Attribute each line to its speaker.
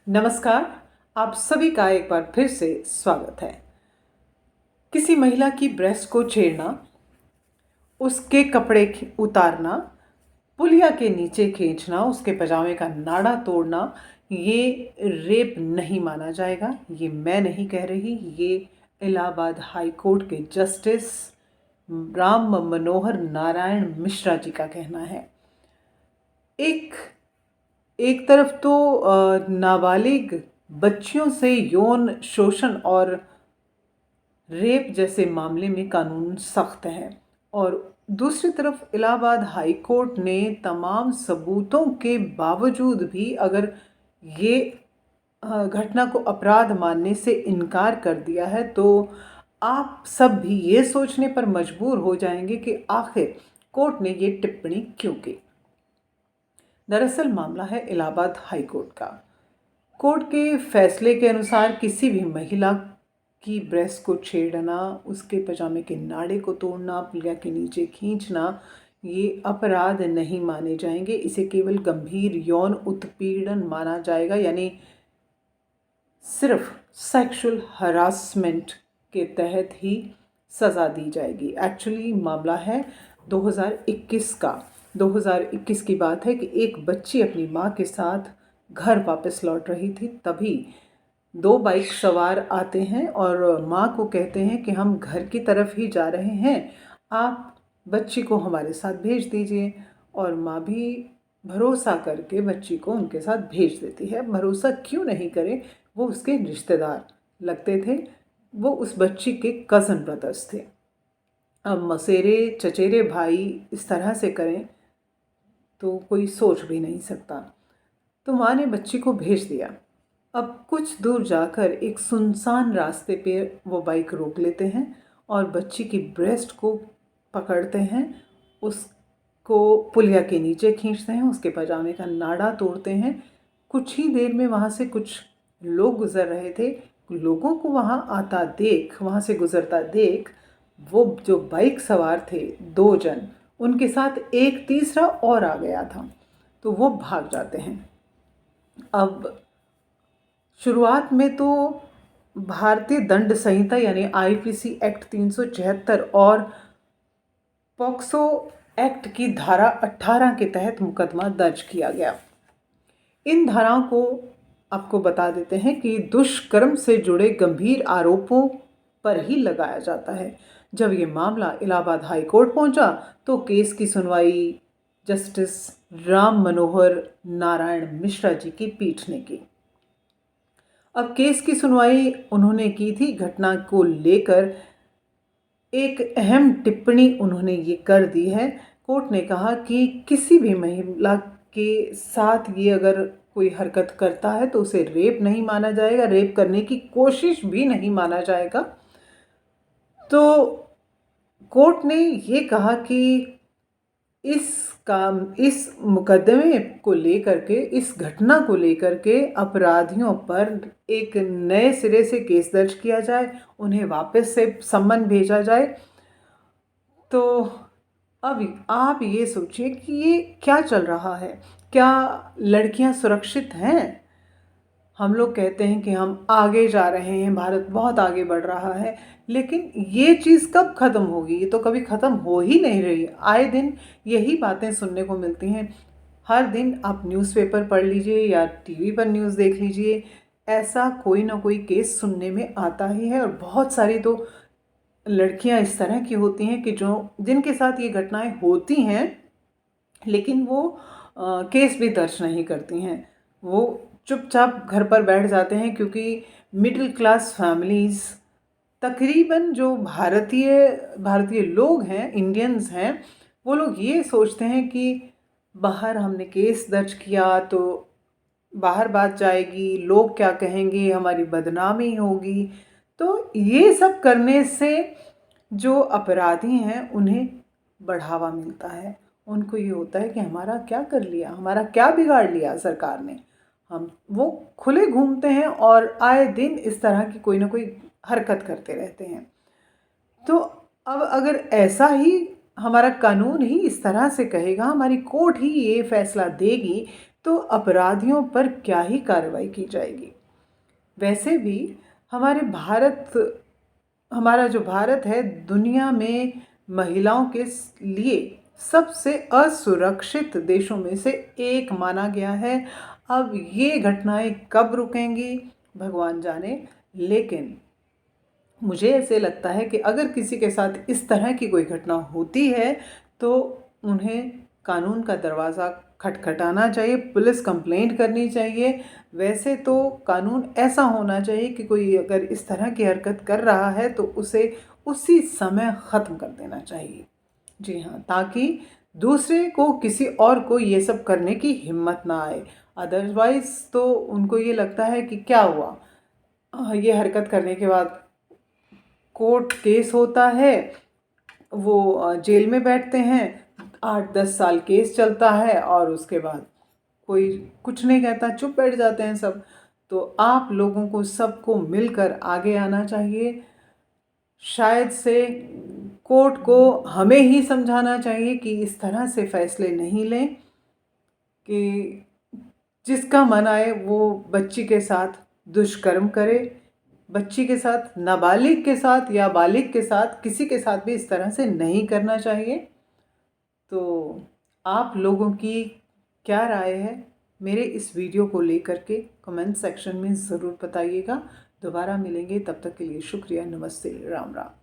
Speaker 1: नमस्कार। आप सभी का एक बार फिर से स्वागत है। किसी महिला की ब्रेस्ट को छेड़ना, उसके कपड़े उतारना, पुलिया के नीचे खींचना, उसके पजामे का नाड़ा तोड़ना, ये रेप नहीं माना जाएगा। ये मैं नहीं कह रही, ये इलाहाबाद हाई कोर्ट के जस्टिस राम मनोहर नारायण मिश्रा जी का कहना है। एक एक तरफ तो नाबालिग बच्चियों से यौन शोषण और रेप जैसे मामले में कानून सख्त है, और दूसरी तरफ इलाहाबाद हाई कोर्ट ने तमाम सबूतों के बावजूद भी अगर ये घटना को अपराध मानने से इनकार कर दिया है, तो आप सब भी ये सोचने पर मजबूर हो जाएंगे कि आखिर कोर्ट ने ये टिप्पणी क्यों की। दरअसल मामला है इलाहाबाद हाई कोर्ट का। कोर्ट के फैसले के अनुसार किसी भी महिला की ब्रेस्ट को छेड़ना, उसके पजामे के नाड़े को तोड़ना, पुलिया के नीचे खींचना, ये अपराध नहीं माने जाएंगे। इसे केवल गंभीर यौन उत्पीड़न माना जाएगा, यानी सिर्फ सेक्सुअल हरासमेंट के तहत ही सज़ा दी जाएगी। एक्चुअली मामला है 2021 का। 2021 की बात है कि एक बच्ची अपनी माँ के साथ घर वापस लौट रही थी। तभी दो बाइक सवार आते हैं और माँ को कहते हैं कि हम घर की तरफ ही जा रहे हैं, आप बच्ची को हमारे साथ भेज दीजिए। और माँ भी भरोसा करके बच्ची को उनके साथ भेज देती है। भरोसा क्यों नहीं करे, वो उसके रिश्तेदार लगते थे, वो उस बच्ची के कज़न ब्रदर्स थे। अब मसेरे चचेरे भाई इस तरह से करें तो कोई सोच भी नहीं सकता। तो माँ ने बच्ची को भेज दिया। अब कुछ दूर जाकर एक सुनसान रास्ते पे वो बाइक रोक लेते हैं और बच्ची की ब्रेस्ट को पकड़ते हैं, उसको पुलिया के नीचे खींचते हैं, उसके पजामे का नाड़ा तोड़ते हैं। कुछ ही देर में वहाँ से कुछ लोग गुजर रहे थे। लोगों को वहाँ से गुजरता देख वो जो बाइक सवार थे, दो जन, उनके साथ एक तीसरा और आ गया था, तो वो भाग जाते हैं। अब शुरुआत में तो भारतीय दंड संहिता यानी आईपीसी एक्ट 376 और पॉक्सो एक्ट की धारा 18 के तहत मुकदमा दर्ज किया गया। इन धाराओं को आपको बता देते हैं कि दुष्कर्म से जुड़े गंभीर आरोपों पर ही लगाया जाता है। जब ये मामला इलाहाबाद हाई कोर्ट पहुंचा तो केस की सुनवाई जस्टिस राम मनोहर नारायण मिश्रा जी की पीठ ने की। अब केस की सुनवाई उन्होंने की थी। घटना को लेकर एक अहम टिप्पणी उन्होंने ये कर दी है। कोर्ट ने कहा कि किसी भी महिला के साथ ये अगर कोई हरकत करता है तो उसे रेप नहीं माना जाएगा, रेप करने की कोशिश भी नहीं माना जाएगा। तो कोर्ट ने ये कहा कि इस मुकदमे को लेकर के, इस घटना को लेकर के अपराधियों पर एक नए सिरे से केस दर्ज किया जाए, उन्हें वापस से सम्मन भेजा जाए। तो अब आप ये सोचिए कि ये क्या चल रहा है। क्या लड़कियां सुरक्षित हैं? हम लोग कहते हैं कि हम आगे जा रहे हैं, भारत बहुत आगे बढ़ रहा है, लेकिन ये चीज़ कब ख़त्म होगी? ये तो कभी ख़त्म हो ही नहीं रही। आए दिन यही बातें सुनने को मिलती हैं। हर दिन आप न्यूज़पेपर पढ़ लीजिए या टीवी पर न्यूज़ देख लीजिए, ऐसा कोई ना कोई केस सुनने में आता ही है। और बहुत सारी तो लड़कियां इस तरह की होती हैं कि जिनके साथ ये घटनाएं होती हैं, लेकिन वो केस भी दर्ज नहीं करती हैं। वो चुपचाप घर पर बैठ जाते हैं, क्योंकि मिडिल क्लास फैमिलीज़, तकरीबन जो भारतीय भारतीय लोग हैं, इंडियंस हैं, वो लोग ये सोचते हैं कि बाहर हमने केस दर्ज किया तो बाहर बात जाएगी, लोग क्या कहेंगे, हमारी बदनामी होगी। तो ये सब करने से जो अपराधी हैं उन्हें बढ़ावा मिलता है। उनको ये होता है कि हमारा क्या कर लिया, हमारा क्या बिगाड़ लिया सरकार ने। हम वो खुले घूमते हैं और आए दिन इस तरह की कोई ना कोई हरकत करते रहते हैं। तो अब अगर ऐसा ही हमारा कानून ही इस तरह से कहेगा, हमारी कोर्ट ही ये फैसला देगी तो अपराधियों पर क्या ही कार्रवाई की जाएगी। वैसे भी हमारा जो भारत है दुनिया में महिलाओं के लिए सबसे असुरक्षित देशों में से एक माना गया है। अब ये घटनाएं कब रुकेंगी भगवान जाने, लेकिन मुझे ऐसे लगता है कि अगर किसी के साथ इस तरह की कोई घटना होती है तो उन्हें कानून का दरवाज़ा खटखटाना चाहिए, पुलिस कंप्लेंट करनी चाहिए। वैसे तो कानून ऐसा होना चाहिए कि कोई अगर इस तरह की हरकत कर रहा है तो उसे उसी समय ख़त्म कर देना चाहिए। जी हाँ, ताकि दूसरे को, किसी और को ये सब करने की हिम्मत ना आए। अदरवाइज़ तो उनको ये लगता है कि क्या हुआ, ये हरकत करने के बाद कोर्ट केस होता है, वो जेल में बैठते हैं, 8-10 साल केस चलता है और उसके बाद कोई कुछ नहीं कहता, चुप बैठ जाते हैं सब। तो आप लोगों को सबको मिलकर आगे आना चाहिए। शायद से कोर्ट को हमें ही समझाना चाहिए कि इस तरह से फैसले नहीं लें कि जिसका मन आए वो बच्ची के साथ दुष्कर्म करे। बच्ची के साथ, नाबालिग के साथ या बालिग के साथ, किसी के साथ भी इस तरह से नहीं करना चाहिए। तो आप लोगों की क्या राय है मेरे इस वीडियो को लेकर के कमेंट सेक्शन में ज़रूर बताइएगा। दोबारा मिलेंगे, तब तक के लिए शुक्रिया, नमस्ते, राम राम।